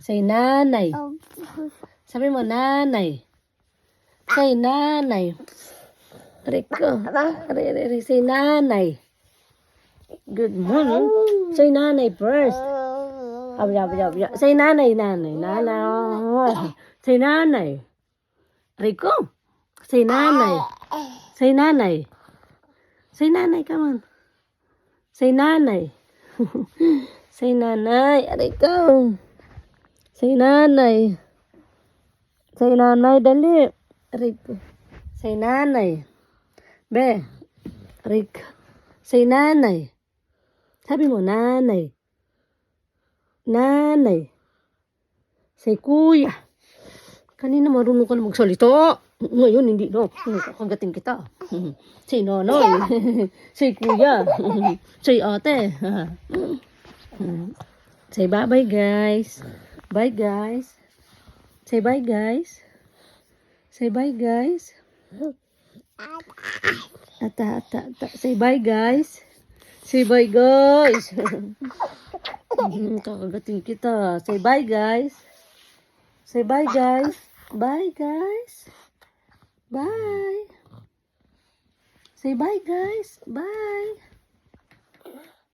Say nanay. Sabi mo, nanay. Say nanay. Rico. Say nanay. Good morning. Say nanay first. Say nanay, nanay. Nanay. Say nanay. Rico. Say nanay. Say nanay. Say nanay, come on. Say nanay. Say nanay. Rico. Say nanay. Say nanay, dali. Rico. Say nanay. Be. Rico. Say nanay. Sabi mo, nanay. Nanay. Say kuya. Kanina marunong ka na magsalita. Ngayon, hindi no. Kagating kita. Say nonoy. Say kuya. Say ate. Say bye-bye, guys. Bye, guys. Say bye, guys. Say bye, guys. Ata. Say bye, guys. Say bye, guys. Kakagating kita. Say bye, guys. Say bye, guys. Bye, guys. Bye. Say bye, guys. Bye.